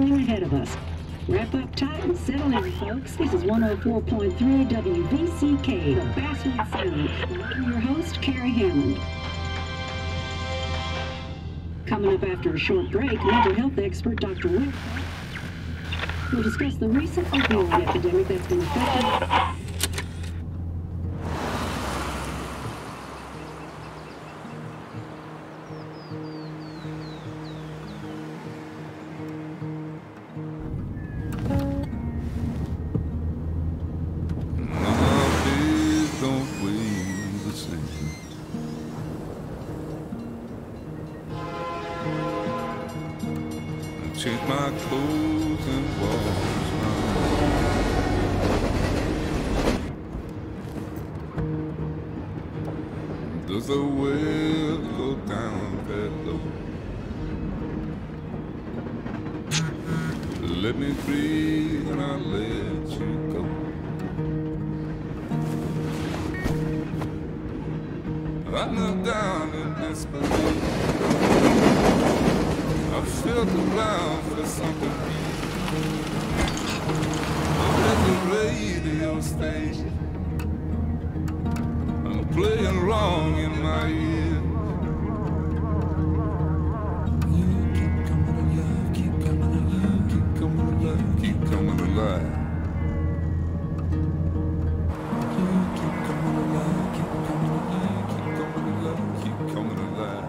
Ahead of us. Wrap up tight and settle in, folks. This is 104.3 WVCK, the Basswood Sound. I'm your host, Carrie Hammond. Coming up after a short break, mental health expert Dr. Wick will discuss the recent opioid epidemic that's been affecting. Change my clothes and walk around. Does the well go down that low? Let me breathe and I'll let you go. I knelt down in disbelief. I felt around for something. At the radio station, I'm playing wrong in my ear. You keep coming alive, keep coming alive, keep coming alive, keep coming alive. You keep coming alive, keep coming alive, keep coming alive, keep coming alive.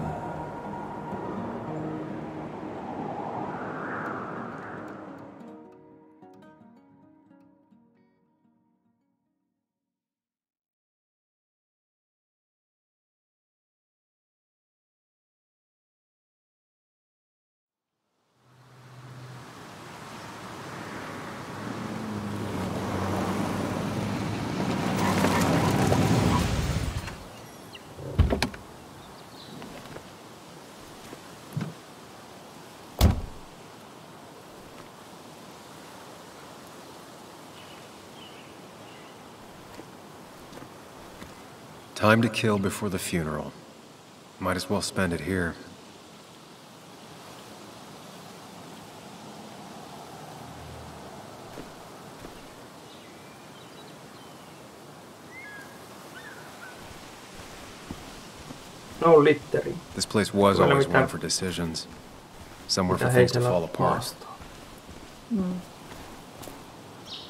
Time to kill before the funeral. Might as well spend it here. No littering. This place was always one for decisions. Somewhere for things to fall apart.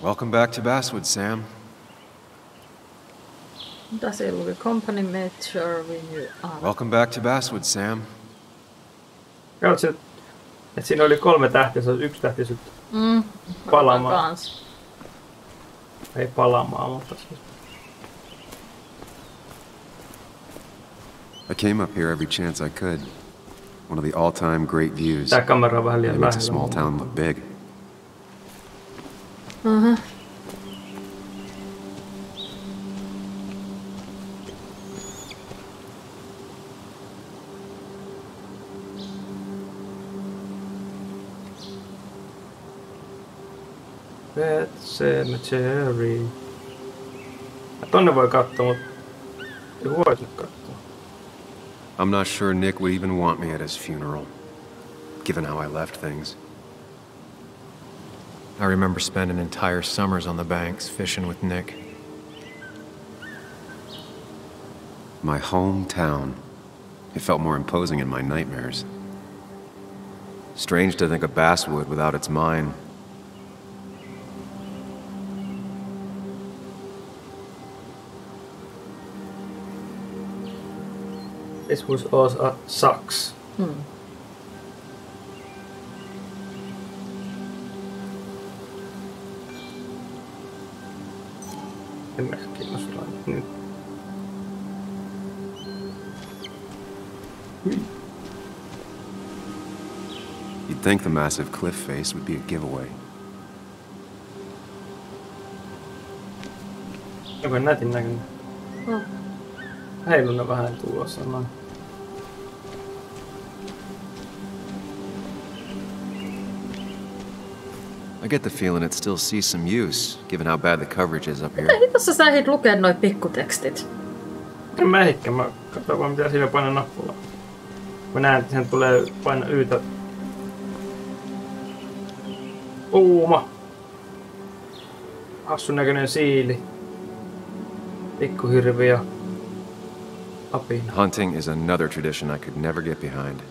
Welcome back to Basswood, Sam. Does it look a company made sure we knew? Welcome back to Basswood, Sam. Katso, että siinä oli 3 tähteä, se on 1 tähti sut palamaan. Ei palamaan, mutta siis. I came up here every chance I could. One of the all-time great views. Tää kamera on vähän liian It makes a lähellä. small town look big. Pet Cemetery. Tonne voi katsoa, mutta ei voisi nyt katsoa. I'm not sure Nick would even want me at his funeral, given how I left things. I remember spending entire summers on the banks fishing with Nick. My hometown. It felt more imposing in my nightmares. Strange to think of Basswood without its mine. This was also sucks. En mä kiinnostaa nyt. You'd think the massive cliff face would be a giveaway. Onko nätin näköinen? Heilunne vähän tulossa noin. I get the feeling it still sees some use, given how bad the coverage is up here. Mitä hitossa sä ehdit lukea noi pikkutekstit? En mä ehkä, mä katson vaan mitä siinä painaa nappulaa. Mä näen, että sen tulee paina Ytä. Kuuma. Hassun näköinen siili. Pikkuhirvi ja apina. Hunting is another tradition I could never get behind.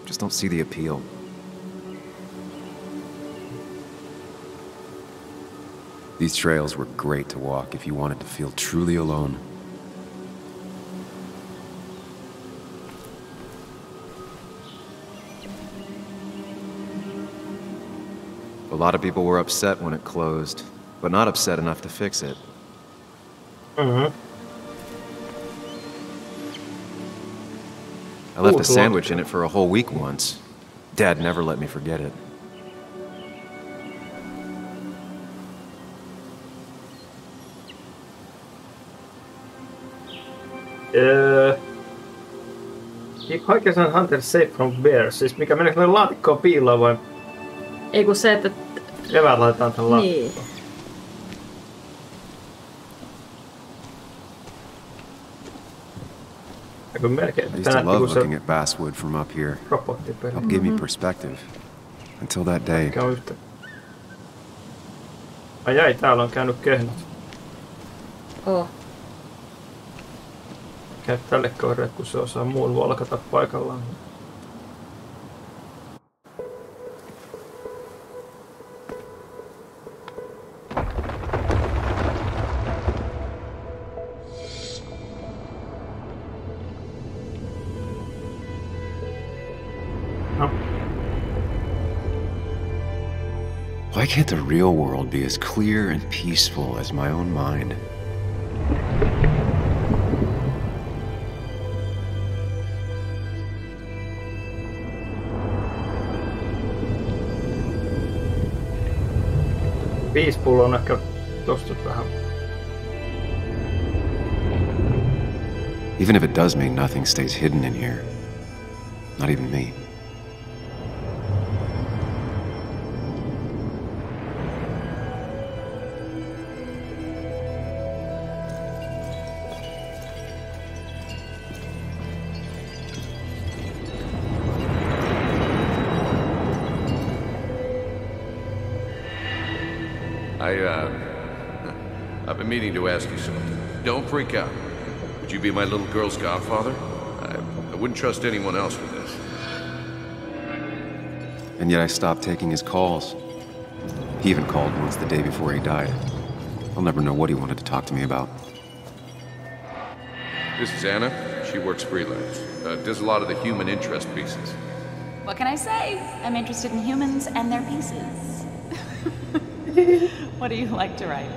Just don't see the appeal. These trails were great to walk if you wanted to feel truly alone. A lot of people were upset when it closed, but not upset enough to fix it. I left a sandwich in it for a whole week once. Dad never let me forget it. Keep hikers and hunters safe from bears. Siis mikä meneekö noin laatikkoon piiloon vai? Ei kun se, että... Eväät laitetaan tähän laatikkoon. Niin. I used to love looking at basswood from up here. Helped give me perspective. Until that day. Ai, täällä on käynyt kehnot. Oh. Käy tälle kohdelle, kun se osaa muun volkata paikallaan. Why can't the real world be as clear and peaceful as my own mind? Peaceful on ehkä tosta vähän. Even if it does mean nothing stays hidden in here. Not even me. I've been meaning to ask you something. Don't freak out. Would you be my little girl's godfather? I wouldn't trust anyone else with this. And yet I stopped taking his calls. He even called once the day before he died. I'll never know what he wanted to talk to me about. This is Anna. She works freelance. Does a lot of the human interest pieces. What can I say? I'm interested in humans and their pieces. What do you like to write?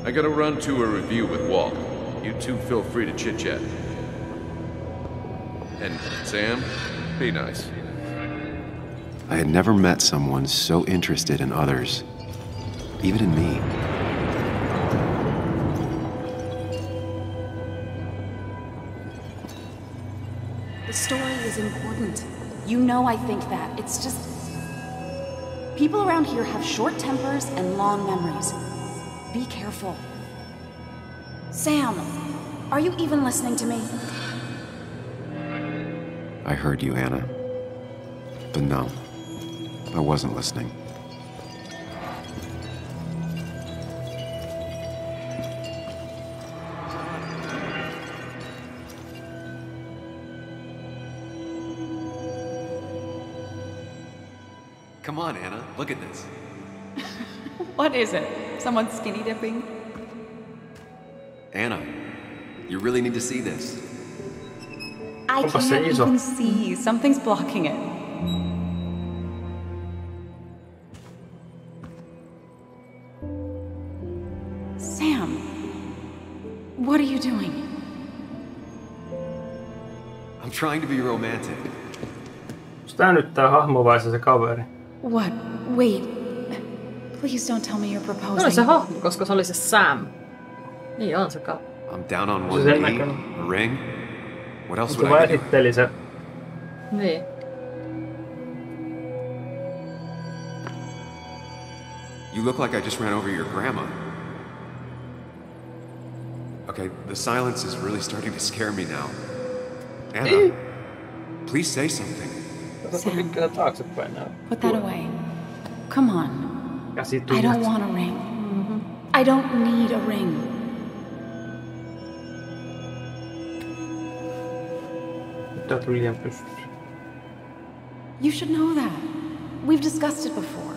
I gotta run to a review with Walt. You two feel free to chit-chat. And Sam, be nice. I had never met someone so interested in others, even in me. The story is important. You know I think that. It's just... people around here have short tempers and long memories. Be careful. Sam, are you even listening to me? I heard you, Anna. But no, I wasn't listening. Come on, Anna, look at this. What is it? Someone skinny dipping? Anna, you really need to see this. I can't even see. Something's blocking it. Sam, what are you doing? I'm trying to be romantic. Onks tää nyt tää hahmo vai se kaveri? What? Wait. Please don't tell me you're proposing. Se oli se hahmo, koska se oli se Sam. Niin on se kaveri. I'm down on one knee, a ring. What else would I do? Esitteli se. Niin. You look like I just ran over your grandma. Okay, the silence is really starting to scare me now. Anna, please say something. Sam, put that away. Come on. I don't want a ring. I don't need a ring. Tää tuli liian pystyyn. You should know that. We've discussed it before.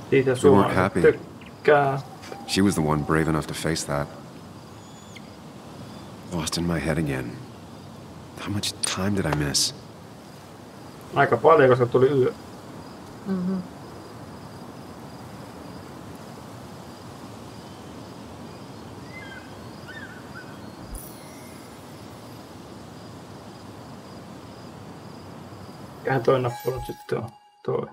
Siitä We weren't Suomi happy. tykkää. She was the one brave enough to face that. Lost in my head again. How much time did I miss? Aika paljon, koska tuli yö. Mikähän toi nappu nyt sitten on? Toi.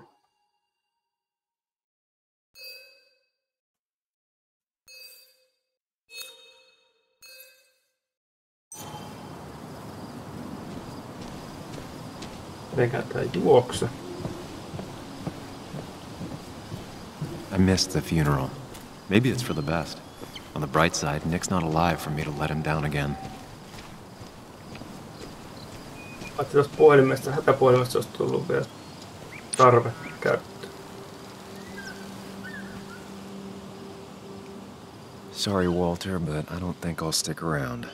Eikä tää juokse. I missed the funeral. Maybe it's for the best. On the bright side, Nick's not alive for me to let him down again. Paitsi tuosta puhelimesta, hätäpuhelimesta olisi tullut vielä tarve käyttöön. Sorry, Walter, but I don't think I'll stick around.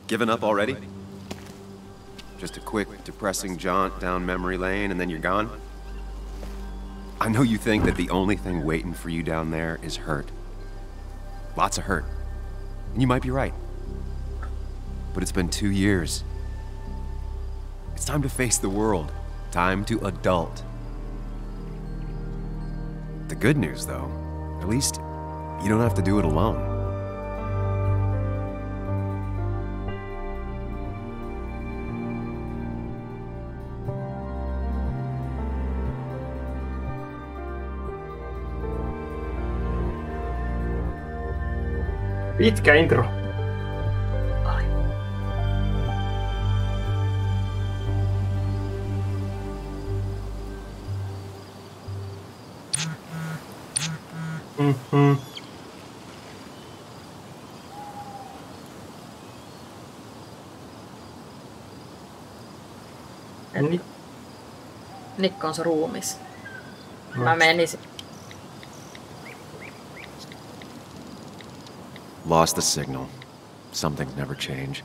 Given up already? Just a quick, depressing jaunt down memory lane and then you're gone? I know you think that the only thing waiting for you down there is hurt. Lots of hurt. And you might be right. But it's been 2 years. It's time to face the world. Time to adult. The good news, though, at least you don't have to do it alone. Pitkä intro. Nick on se ruumis. Mä menisin. Lost the signal. Some things never change.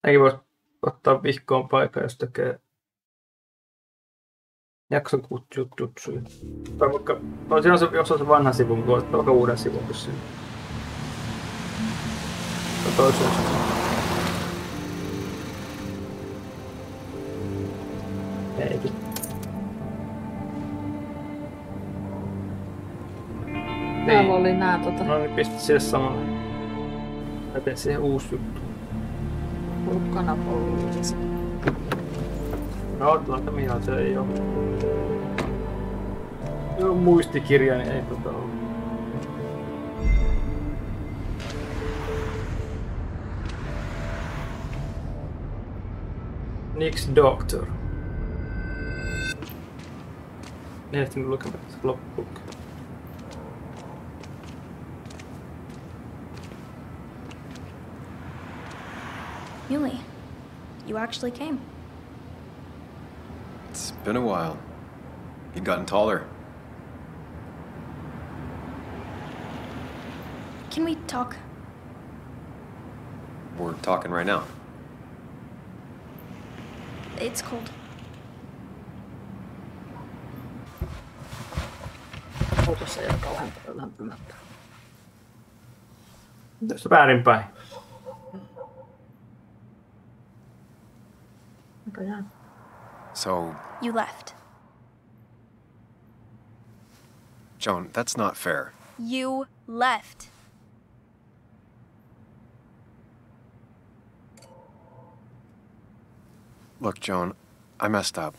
Näinkin voisi ottaa vihkoon paikan, jos tekee jakson jutsuja. Tai vaikka, no siinä on se, jos on se vanha sivu, mutta voisi ottaa uuden sivun siinä. Tai toisen sivun. Eikin. Täällä oli nää No niin, pisti sille samalle. Mä teen siihen uusi juttu. Ulkona poliisi. No, minä se ei oo. Joo, muistikirja, niin ei oo. Nick's Doctor. Ne ehtinyt lukemaan loppuun. Yuli, you actually came. It's been a while. You've gotten taller. Can we talk? We're talking right now. It's cold. Autossa ei ole kauhean paljon lämpimättä. Tässä väärinpäin. So, You left. Joan, that's not fair. You left. Look, Joan, I messed up.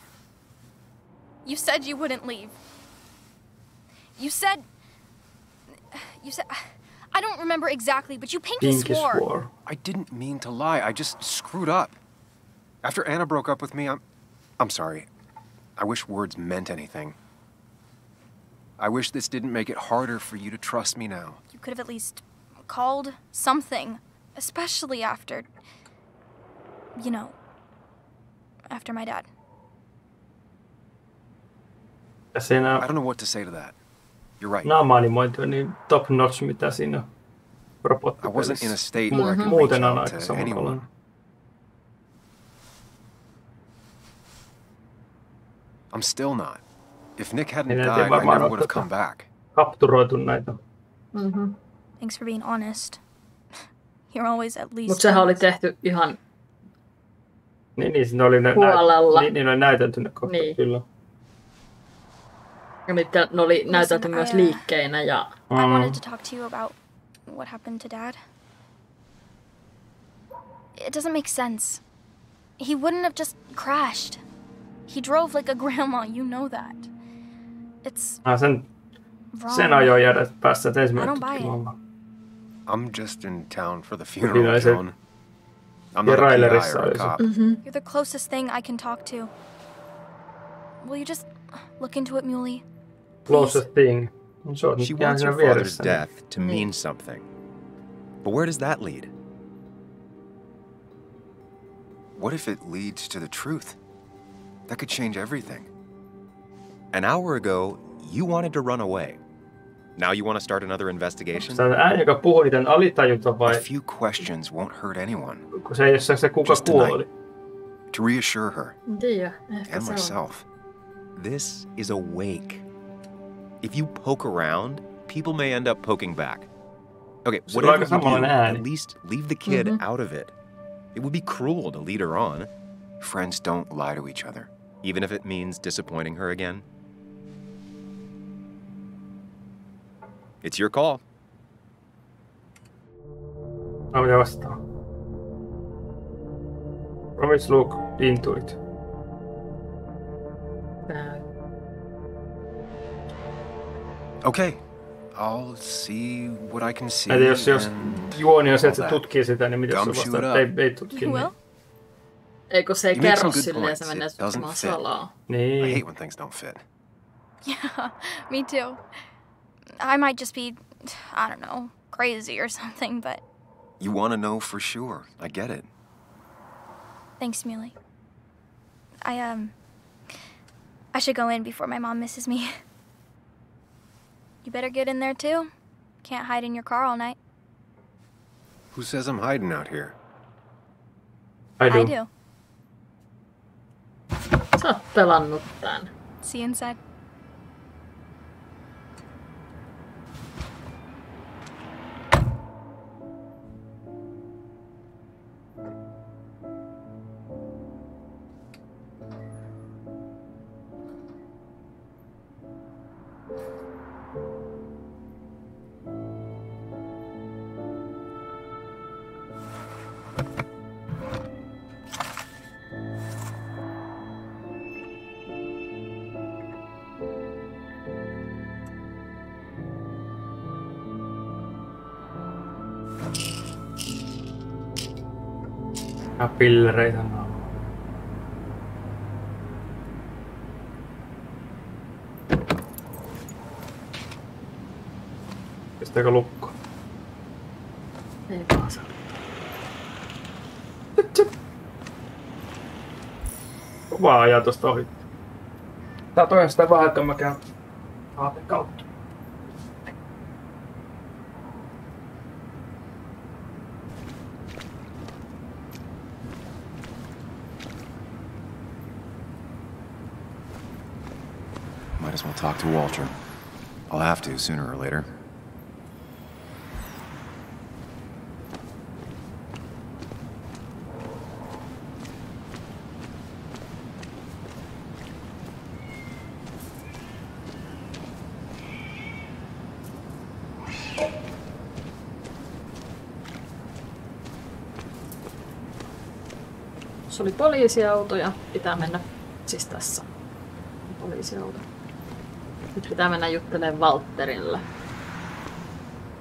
You said you wouldn't leave. You said... I don't remember exactly, but you pinky swore. I didn't mean to lie. I just screwed up. After Anna broke up with me, I'm sorry. I wish words meant anything. I wish this didn't make it harder for you to trust me now. You could have at least called something, especially after... You know, after my dad. Ja siinä I don't know what to say to that. You're right. naama-animointi on niin top notch, mitä siinä I robottipelissä. wasn't in a state where I could Muuten reach on out aika to anyone. samanlainen. I'm still not. If Nick hadn't Niin died, ei I varmaan never ole would have come back. kapturoitu näitä. Thanks for being honest. You're always at least... Mutta sehän oli tehty ihan Niin, siinä oli ne huolella. niin oli näytelty ne kohtat, Niin. kyllä. Ja ne oli näytelty myös liikkeinä ja... I wanted to talk to you about what happened to Dad. It doesn't make sense. He wouldn't have just crashed. He drove like a grandma, you know that. It's Sen wrong. ajoi jäädä päässä I ensimmäinen don't buy it. tutkimaan. I'm just in town for the Siinä funeral, oli se Joan. I'm not a PI trailerissa or a oli se. cop. You're the closest thing I can talk to. Will you just look into it, Muley? Closest thing. Se on She nyt ihan wants her siinä father's vieressä. death to mean something. But where does that lead? What if it leads to the truth? That could change everything. An hour ago, you wanted to run away. Now you want to start another investigation? Se on ääni, joka puhuu niiden alitajunta A vai few questions won't hurt anyone. kun se ei ole se kuka Just tonight. kuoli. To reassure her En tiedä, ehkä and se on. myself, this is a wake. If you poke around, people may end up poking back. Okay, Sulla on whatever aika you do, samanlainen ääni. at least leave the kid out of it. It would be cruel to lead her on. Friends don't lie to each other, even if it means disappointing her again. It's your call. Mitä vastaan? Promise look into it. Okay, I'll see what I can see. Että jos and juoni on se, että se all that. tutkii sitä, niin mitä Dumb se shoot vastaa, että up. ei tutki. You will? Niin. Eikö se ei You make kerro some good silleen, se points. menee It doesn't tutkimaan fit. salaa. I Niin. hate when things don't fit. Yeah, me too. I might just be, I don't know, crazy or something, but You want to know for sure. I get it. thanks, Muley. I should go in before my mom misses me. You better get in there too. Can't hide in your car all night. Who says I'm hiding out here? I do. I do. Sä oot pelannut tän. See you inside. Ja pillereitä on. Pistääkö lukko? Ei vaan saa. Vaan ajaa tosta ohi. Tää toinen sitä vähän, että mä käyn aaten kautta. Might as well talk to Walter. I'll have to sooner or later. Se oli poliisiauto ja pitää mennä siis tässä. Poliisiauto. Nyt pitää mennä juttelemaan Walterille.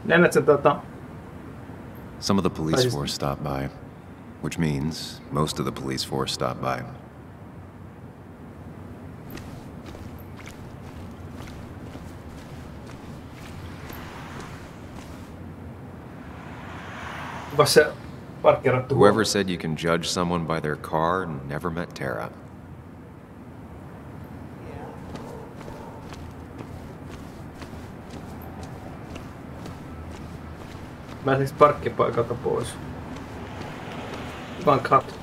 Näet sen Some of the police force stopped by, which means most of the police force stopped by. se parkkeerattu. Whoever said you can judge someone by their car never met Tara. Pääsiks parkkipaikalta pois? Vaan kat.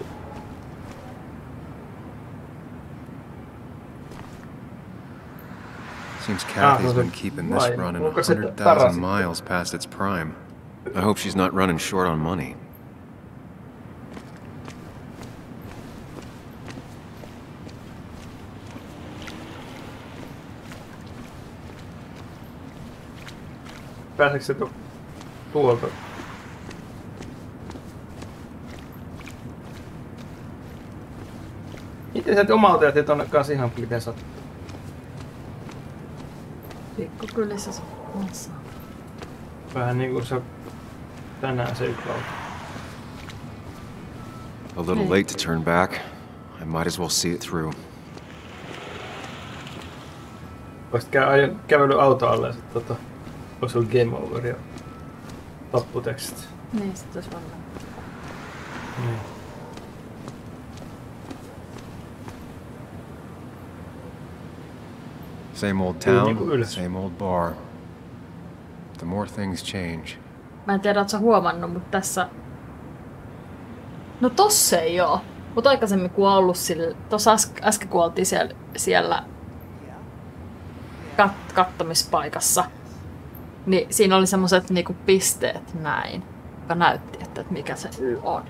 Seems Kathy's been keeping this running 100,000 miles past its prime. I hope she's not running short on money. Pääseekö se tuolta? Miten sä et omalta jätit tonne kanssa ihan miten sattuu? Pikkukylissä se on. Vähän niinku se tänään se yksi auto. A little late to turn back. I might as well see it through. Voisit kävely auto alle ja sit olisi ollut game over ja lopputekstit. Niin, sit olisi varmaan. Niin. Same old town, same old bar. The more things change. Mä en tiedä, ootko sä huomannut, mutta tässä... No tossa ei oo. Mut aikaisemmin kun on ollut sillä... Tossa äsken kun oltiin siellä kattomispaikassa, niin siinä oli semmoset niinku pisteet näin, joka näytti, että mikä se Y on.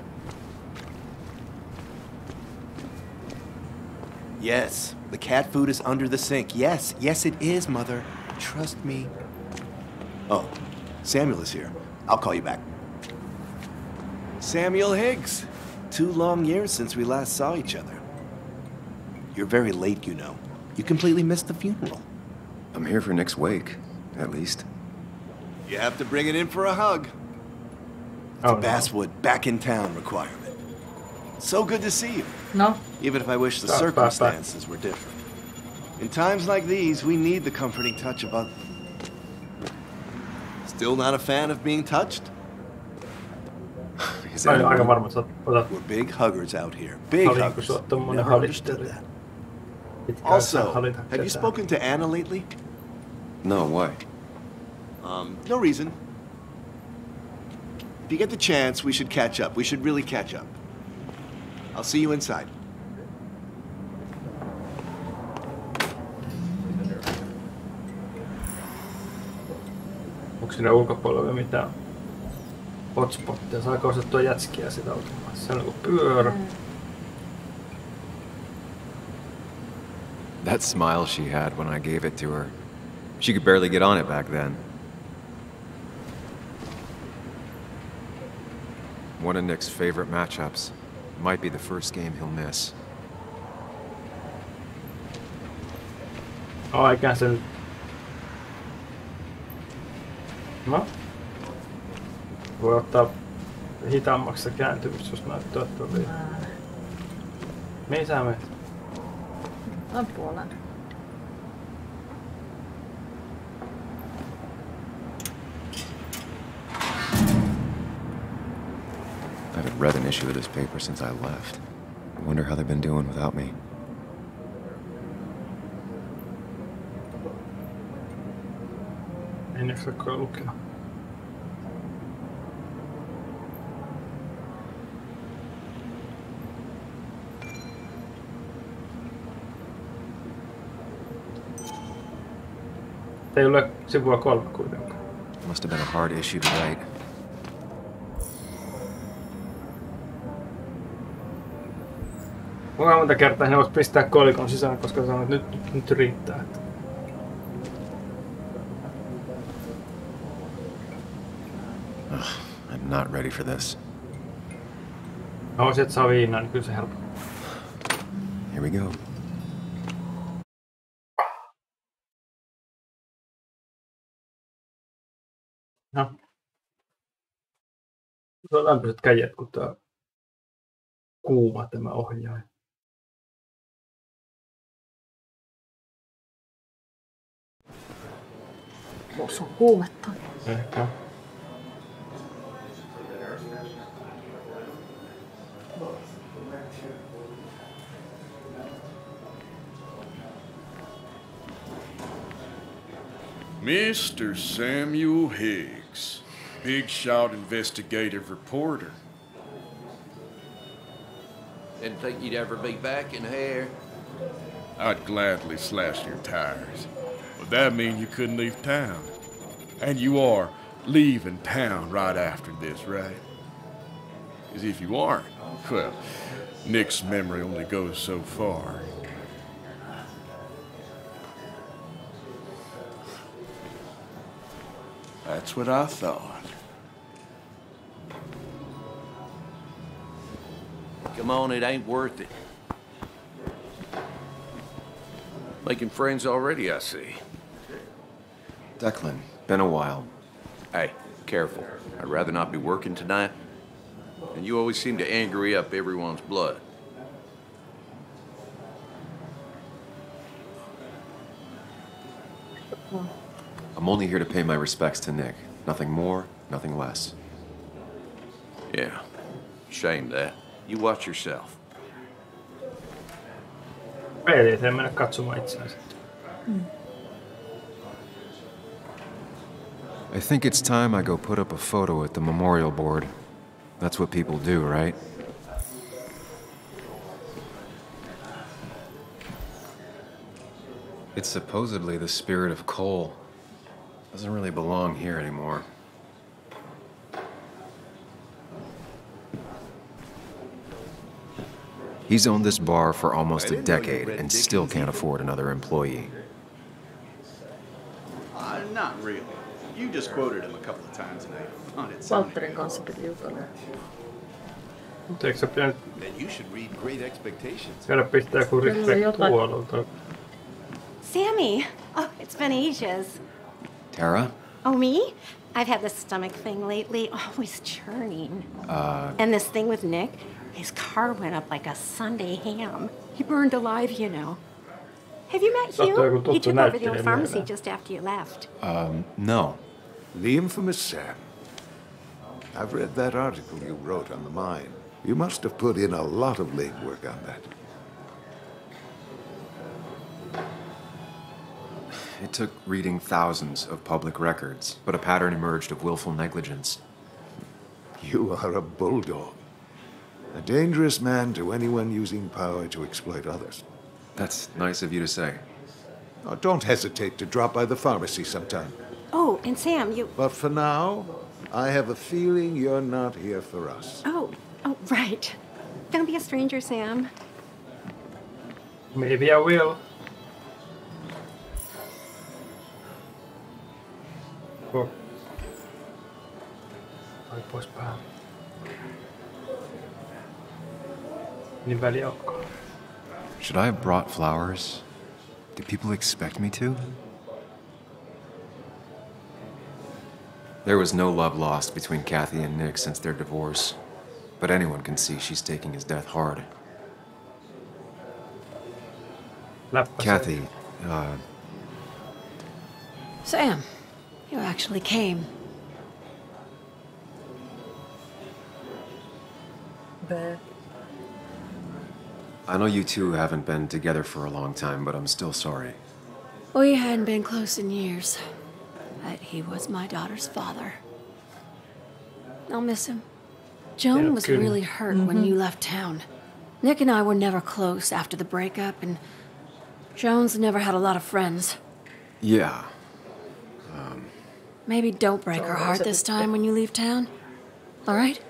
Yes, the cat food is under the sink. Yes, yes it is, Mother. Trust me. Oh, Samuel is here. I'll call you back. Samuel Higgs. 2 long years since we last saw each other. You're very late, you know. You completely missed the funeral. I'm here for Nick's wake, at least. You have to bring it in for a hug. The Basswood back in town requirement. So good to see you. No. Even if I wish the circumstances were different. In times like these, we need the comforting touch of others. Still not a fan of being touched? We're big huggers out here. Big huggers. Never understood that. Also, have you spoken to Anna lately? No, why? No reason. If you get the chance, we should catch up. We should really catch up. I'll see you inside. Onko siinä ulkopuolella mitään hotspottia? Saako ostettua jätskiä sitä automaatissa? Se on joku pyörä. That smile she had when I gave it to her. She could barely get on it back then. One of Nick's favorite matchups. Might be the first game he'll miss. Oh, eikä se nyt. No. Voi ottaa hitaammaksi se kääntymys, jos näyttää, että on liian. Mihin sä menet? On puolen. I haven't read an issue of this paper since I left. I wonder how they've been doing without me. En jaksakaan lukea. Ei ole sivua 3 kuitenkaan. Must have been a hard issue to write. Kuinka monta kertaa ne voisi pistää kolikon sisään, koska sanoo, että nyt riittää. I'm not ready for this. No, sieltä saa viinaa, niin kyllä se helpottaa. Here we go. No. Se on lämpöiset kädet, kun tää kuuma tämä ohjaaja. Tuossa on kuumetta. Ehkä. Mr. Samuel Higgs, big shot investigative reporter. Didn't think you'd ever be back in here. I'd gladly slash your tires. Would that mean you couldn't leave town? And you are leaving town right after this, right? Because if you aren't, well, Nick's memory only goes so far. That's what I thought. Come on, it ain't worth it. Making friends already, I see. Declan, been a while. Hey, careful. I'd rather not be working tonight. And you always seem to angry up everyone's blood. I'm only here to pay my respects to Nick. Nothing more, nothing less. Yeah, shame that. You watch yourself. Peli, ettei mennä katsomaan itseään sitten. I think it's time I go put up a photo at the memorial board. That's what people do, right? It's supposedly the spirit of coal. Doesn't really belong here anymore. He's owned this bar for almost a decade and still can't afford another employee. Not really. You just quoted him a couple of times and I found it Valtterin kanssa piti jutella. Mutta eikö sä pitänyt Then you should read Great Expectations. käydä pistää joku respect puolelta? Sammy! Oh, it's been ages. Tara? Oh, me? I've had this stomach thing lately, always churning. And this thing with Nick, his car went up like a Sunday ham. He burned alive, you know. Have you met Hugh? He took over the old pharmacy just after you left. No. The infamous Sam. I've read that article you wrote on the mine. You must have put in a lot of legwork on that. It took reading thousands of public records, but a pattern emerged of willful negligence. You are a bulldog. A dangerous man to anyone using power to exploit others. That's nice of you to say. Oh, don't hesitate to drop by the pharmacy sometime. Oh, and Sam, you... But for now, I have a feeling you're not here for us. Oh, right. Don't be a stranger, Sam. Maybe I will. Oh. Ai pois päältä. Niin väliaukkoa. Should I have brought flowers? Do people expect me to? There was no love lost between Kathy and Nick since their divorce, but anyone can see she's taking his death hard. Kathy, Sam, you actually came. I know you two haven't been together for a long time, but I'm still sorry. We hadn't been close in years, but he was my daughter's father. I'll miss him. Joan was really hurt when you left town. Nick and I were never close after the breakup, and Joan's never had a lot of friends. Yeah. Maybe don't break her heart this time when you leave town. All right?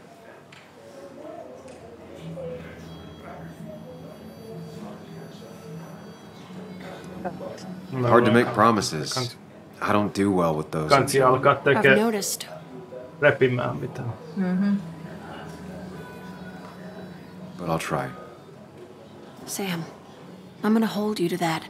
Hard to make promises. I don't do well with those. Kansi alkaa tekee noticed. repimään mitään. But I'll try. Sam, I'm gonna hold you to that.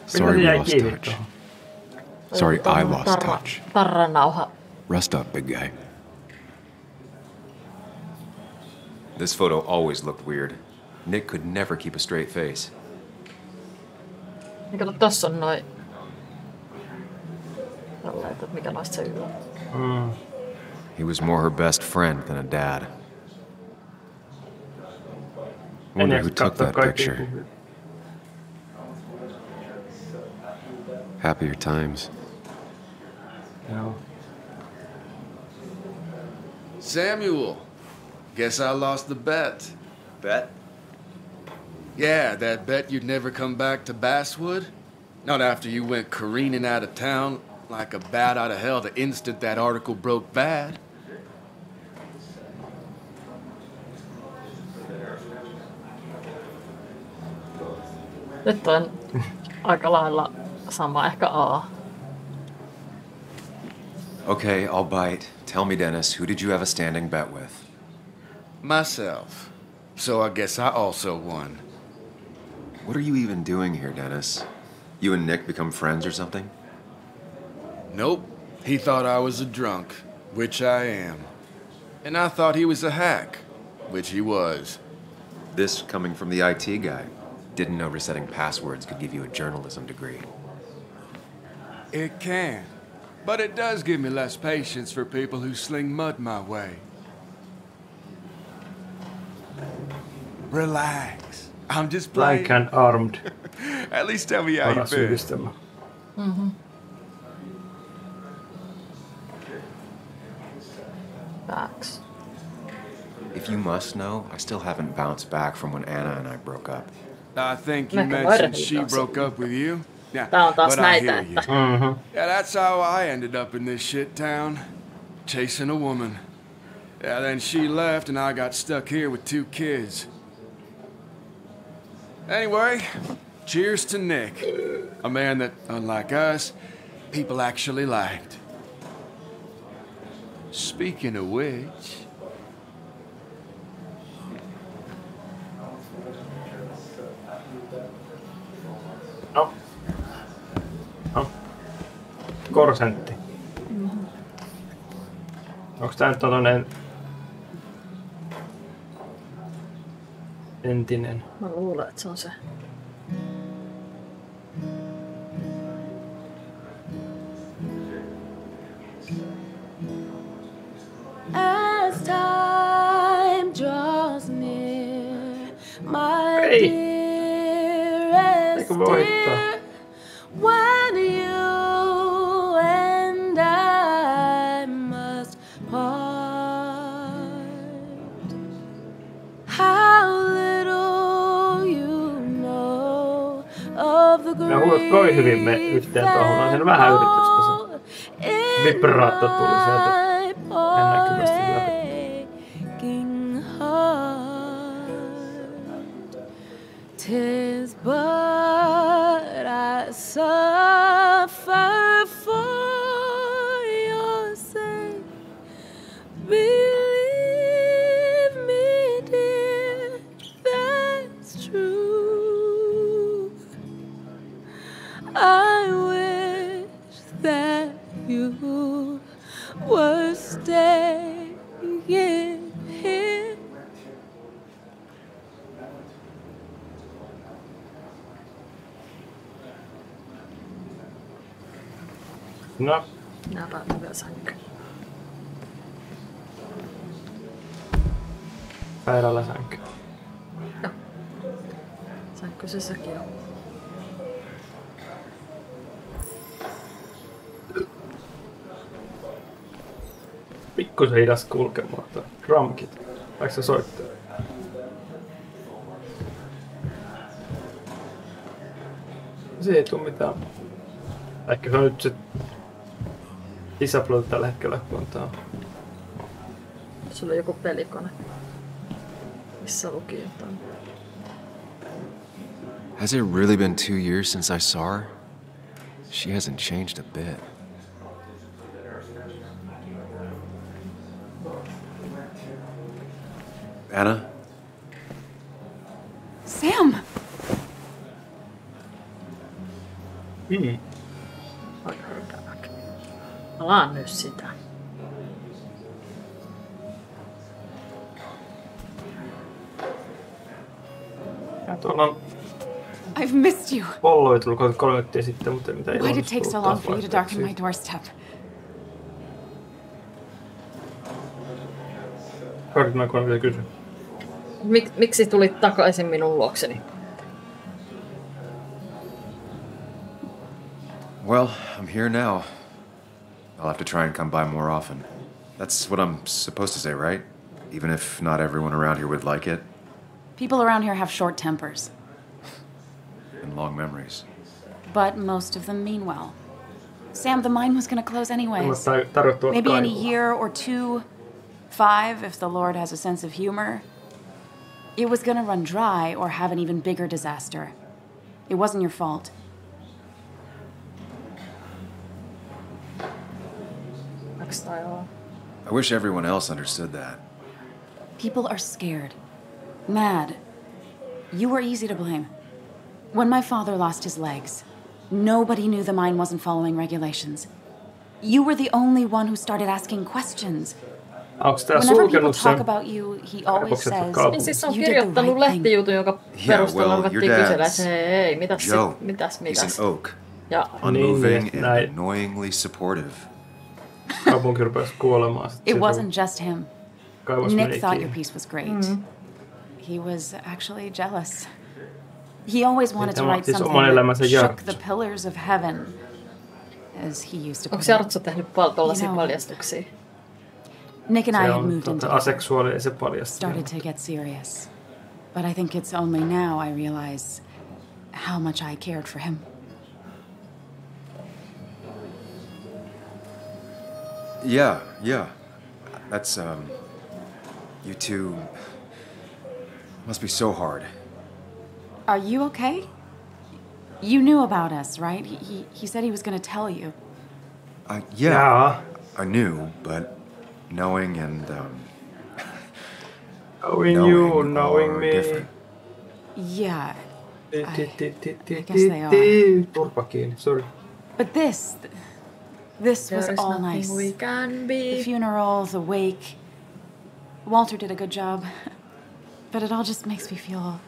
Sorry we lost touch. Sorry I lost touch. Tarranauha. Rest up, big guy. This photo always looked weird. Nick could never keep a straight face. Ja kato, tossa on noi... Tällaiset, mikä noista se yllä. He was more her best friend than a dad. Wonder who took that picture. Happier times. No. Samuel, guess I lost the bet. Bet? Yeah, that bet you'd never come back to Basswood? Not after you went careening out of town like a bat out of hell the instant that article broke bad. Nyt on aika lailla sama, ehkä A. Okay, I'll bite. Tell me, Dennis, who did you have a standing bet with? Myself. So I guess I also won. What are you even doing here, Dennis? You and Nick become friends or something? Nope. He thought I was a drunk, which I am. And I thought he was a hack, which he was. This coming from the IT guy. Didn't know resetting passwords could give you a journalism degree. It can. But it does give me less patience for people who sling mud my way. Relax. I'm just playing. Blank and armed. At least tell me how you been. Facts. If you must know, I still haven't bounced back from when Anna and I broke up. I think you mentioned she broke up with you. Yeah, Tää on taas but I näitä, hear you. että... Yeah, that's how I ended up in this shit town. Chasing a woman. Yeah, then she left and I got stuck here with 2 kids. Anyway, cheers to Nick. A man that, unlike us, people actually liked. Speaking of which... Korsentti. Onks tää nyt tollanen entinen? Mä luulen, että se on se. As time draws near, my dearest dear, when you and I must part, how little you know of the Ne huudat kovin hyvin me yhteen tuohon. On siinä vähän yritystä se. Vibraatto tuli sieltä näkyvästi läpi. Tis but I suffer for your sake. Believe me, dear, that's true. I wish that you were staying here. No. Nääpä hyvä sänky. Päivällä sänky. Joo. Sänkyisessäkin on. Pikkusen hidas kulkemaan toi drumkit. Vaikka se soittaa? Se ei tuu mitään. Ehkä se on nyt se disupload tällä hetkellä, kun on tää. Sulla on joku pelikone. Missä luki jotain? Has it really been 2 years since I saw her? She hasn't changed a bit. Anna? Sam! Palaan nyt sitä. Ja tuolla on I've missed you. polloja tullut 3 minuuttia sitten, mutta mitä ei Why did it take so long for you to darken my doorstep? Kardinaanko on vielä kysy? Miksi tulit takaisin minun luokseni? Well, I'm here now. I'll have to try and come by more often. That's what I'm supposed to say, right? Even if not everyone around here would like it. People around here have short tempers, And long memories. but most of them mean well. Sam, the mine was gonna close anyways. Tarjottuvat Maybe in a kaivua. year or 2, 5 if the Lord has a sense of humor. It was gonna run dry or have an even bigger disaster. It wasn't your fault. I wish everyone else understood that. People are scared. Mad. You were easy to blame. When my father lost his legs, nobody knew the mine wasn't following regulations. You were the only one who started asking questions. Onks tää Whenever people sulkenut talk sen about you, he always kaivokset says, kaupunkiin? Niin siis on you did the kirjoittanut right thing. lehtijutun, joka perusteella well, ruvettiin your kyselemään, dad's että hei, mitäs, Joe. mitäs. He's an oak. Ja Unmoving Niin, and näin. annoyingly supportive. Kaupunki rupesi kuolemaan. It wasn't just him. Kaivos Nick meni thought your kiinni. piece was great. He was actually jealous. He always wanted to write Siis something oman elämänsä that shook Jartso. the pillars of heaven, as he used to onko put it. Jartso tehnyt tollaisia You know, paljastuksia? Nick and I Se had on moved in together, aseksuaali ja se paljasti. started to get serious. But I think it's only now I realize how much I cared for him. Yeah. That's, you two must be so hard. Are you okay? You knew about us, right? He said he was going to tell you. Yeah, I knew, but knowing and, Knowing you, knowing are me. different. Yeah. I guess they are. Turpa kiinni, sorry. But this was There is all nothing nice. we can be. The funeral, the wake. Walter did a good job. But it all just makes me feel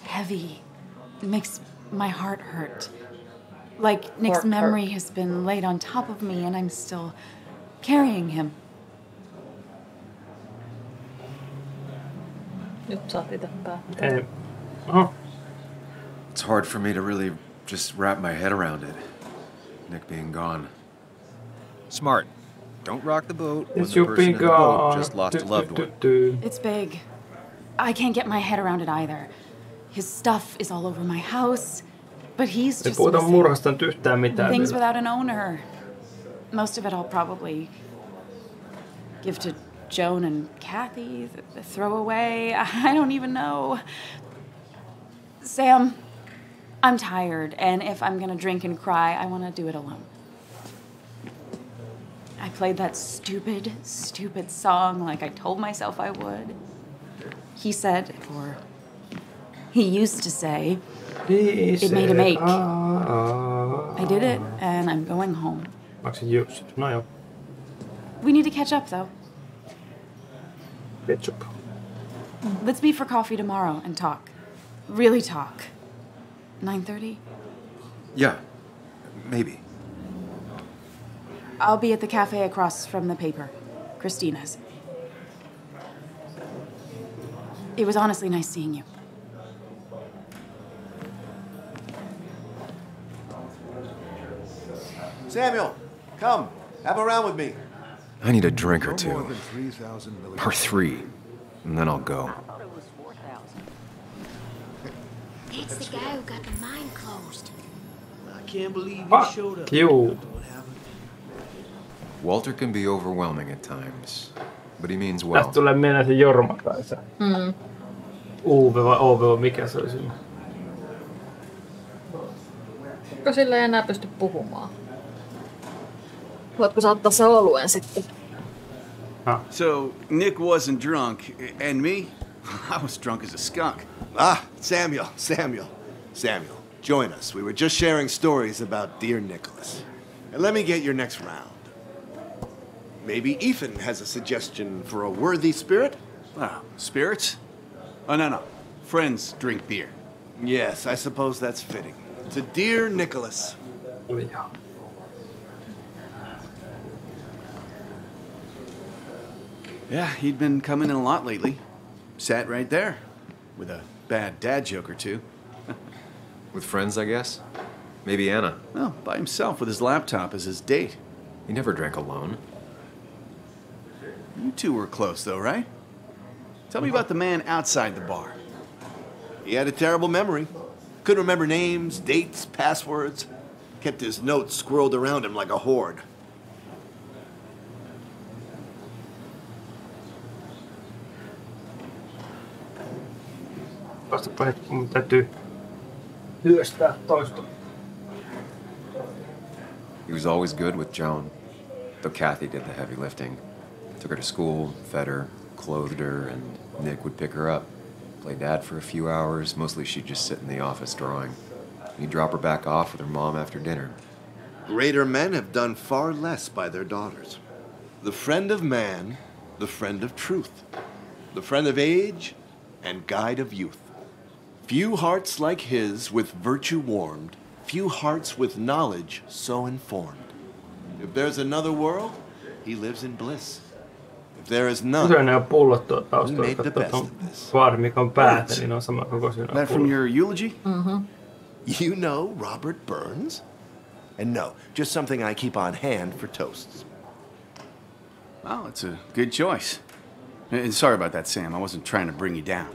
heavy. It makes my heart hurt. Like Nick's Heart memory hurt. has been laid on top of me and I'm still carrying him. Nyt saat itse päättää. Ei. Oho. It's hard for me to really just wrap my head around it. Nick being gone. Smart. Don't rock the boat when It's the you person be in the boat gone. just lost a loved one. It's big. I can't get my head around it either. His stuff is all over my house, but he's Ei just puhuta missing. murhasta nyt yhtään mitään. Things vielä. without an owner. Most of it I'll probably give to Joan and Kathy, throw away. I don't even know. Sam, I'm tired, and if I'm gonna drink and cry, I want to do it alone. I played that stupid song like I told myself I would. He said, or he used to say, it made him ache. I did it, and I'm going home. Maksin just. No joo. We need to catch up, though. Ketchup. Let's meet for coffee tomorrow and talk. Really talk. 9:30? Yeah, maybe. I'll be at the cafe across from the paper. Christina's. It was honestly nice seeing you. Samuel, come. Have a round with me. I need a drink or No more two. than 3,000 million. Or 3. And then I'll go. It's the guy who got the mine closed. I can't believe he Fuck showed up. you. Walter can be overwhelming at times, but he means well. Tästä tulee meidän se Jorma kai se. UV vai OV vai mikä se oli siinä? Onko sillä ei enää pysty puhumaan? Voitko sä ottaa se oluen sitten? So, Nick wasn't drunk, and me? I was drunk as a skunk. Samuel, join us. We were just sharing stories about dear Nicholas. And let me get your next round. Maybe Ethan has a suggestion for a worthy spirit? Spirits? Oh, no. Friends drink beer. Yes, I suppose that's fitting. To dear Nicholas. Yeah, he'd been coming in a lot lately. Sat right there, with a bad dad joke or two. With friends, I guess? Maybe Anna. No, by himself with his laptop as his date. He never drank alone. You two were close, though, right? Tell me about the man outside the bar. He had a terrible memory. Couldn't remember names, dates, passwords. Kept his notes squirreled around him like a hoard. Vastapa hetki, mun täytyy hyöstää toista. He was always good with Joan, though Kathy did the heavy lifting. Took her to school, fed her, clothed her, and Nick would pick her up. Play dad for a few hours. Mostly she'd just sit in the office drawing. He'd drop her back off with her mom after dinner. Greater men have done far less by their daughters. The friend of man, the friend of truth. The friend of age, and guide of youth. Few hearts like his with virtue warmed, few hearts with knowledge so informed. If there's another world, he lives in bliss. If there is none, Usein nämä pullot tuo we made the best taustalla. of this. Vaari, mikä on päätä, niin on sama kokoisia. That from your eulogy? Mm-hmm. You know Robert Burns? And no, just something I keep on hand for toasts. Well, it's a good choice. And sorry about that, Sam. I wasn't trying to bring you down.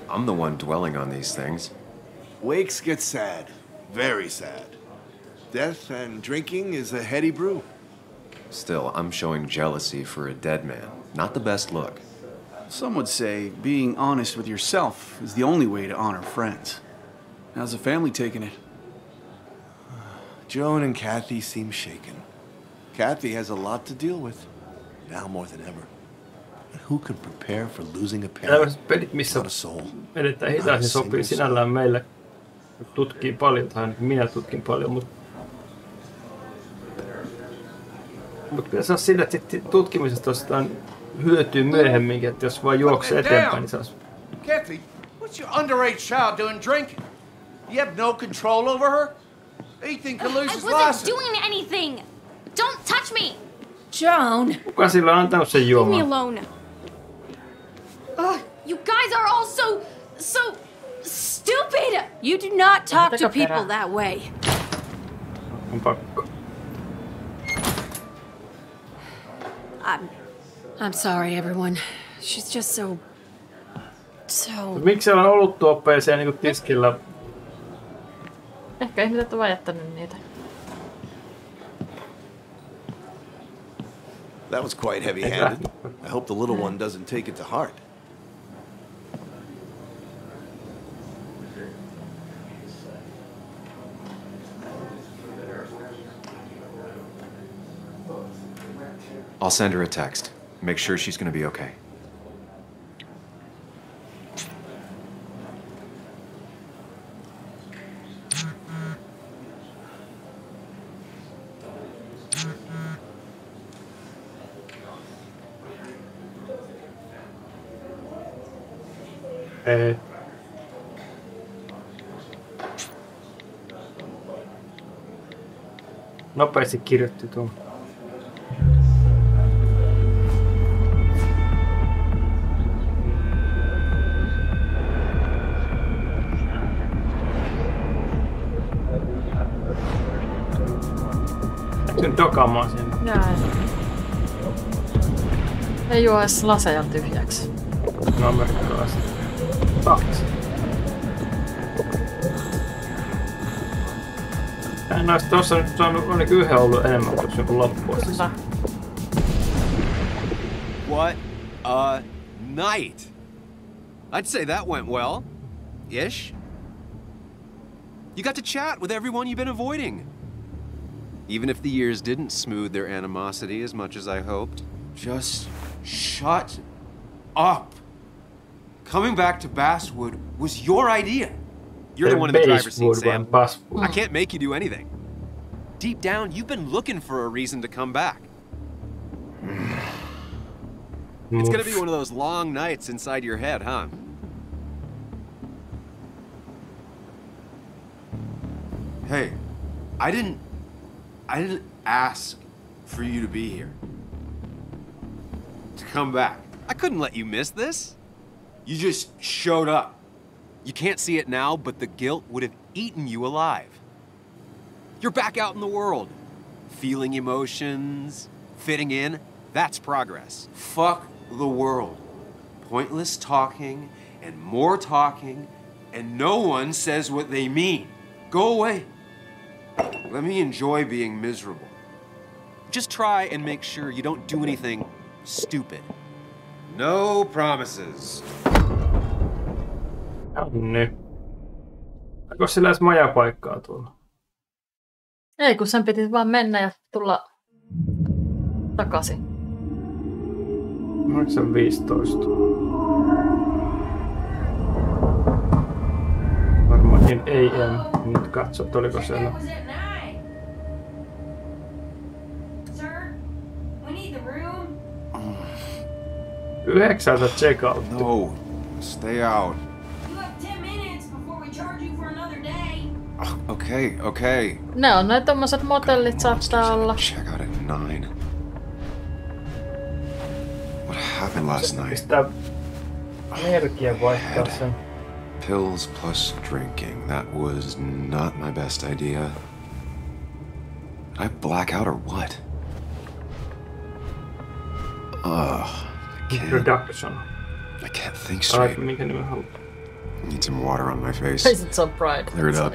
I'm the one dwelling on these things. Wakes get sad. Very sad. Death and drinking is a heady brew. Still, I'm showing jealousy for a dead man. Not the best look. Some would say being honest with yourself is the only way to honor friends. How's the family taking it? Joan and Kathy seem shaken. Kathy has a lot to deal with, now more than ever. And who could prepare for losing a parent? Tällaiset pelit, missä edetään hitaasti, sopii sinällään meille. Tutkii paljon, tai ainakin minä tutkin paljon, mutta kyllä se on sillä, että tutkimisesta ostaan hyötyy myöhemminkin, että jos vaan juoksee eteenpäin, niin saas. Kathy, what's your underage child doing drinking? You have no control over her? Ethan can lose his license. I wasn't doing anything! Don't touch me! Joan! Kuka sillä on antanut sen Leave me juomaan? alone. You guys are all so stupid! You do not talk to people that way. On pakko. I'm sorry, everyone. She's just so... Miksi siellä on ollut tuoppeeseen niin tiskillä? Ehkä ihmiset ovat jättänyt niitä. That was quite heavy-handed. I hope the little one doesn't take it to heart. I'll send her a text. Make sure she's gonna be okay. Nopeasti kirjoitti tuon. Nyt dokamaan sinne. Näin. Ei juo edes laseja tyhjäksi. No amerikkalaiset. Taksi. En olisi tossa nyt saanut ainakin yhden ollut enemmän, jos joku loppu olisi. What a night! I'd say that went well. Ish. You got to chat with everyone you've been avoiding. Even if the years didn't smooth their animosity as much as I hoped. Just shut up. Coming back to Basswood was your idea. You're the one in the driver's seat, Sam. Basswood. I can't make you do anything. Deep down, you've been looking for a reason to come back. It's gonna be one of those long nights inside your head, huh? Hey, I didn't ask for you to be here. To come back. I couldn't let you miss this. You just showed up. You can't see it now, but the guilt would have eaten you alive. You're back out in the world. Feeling emotions, fitting in, that's progress. Fuck the world. Pointless talking and more talking, and no one says what they mean. Go away. Let me enjoy being miserable. Just try and make sure you don't do anything stupid. No promises. Niin. Onko sillä edes majapaikkaa tuolla? Ei, kun sen piti vaan mennä ja tulla takaisin. Onko se 15? Varmaankin AM. Nyt katsot, oliko siellä. 9 checkout. No, stay out. You have 10 minutes before we charge you for another day. Okay. Ne on noin tommoset motellit saattaa olla. Check out at 9. What happened last night? Pistää energiaa vaihtaa sen. Pills plus drinking. That was not my best idea. Did I black out or what? Introduction. I can't think straight. Minkä nimen haluat? Need some water on my face. Face it some pride. Clear it up.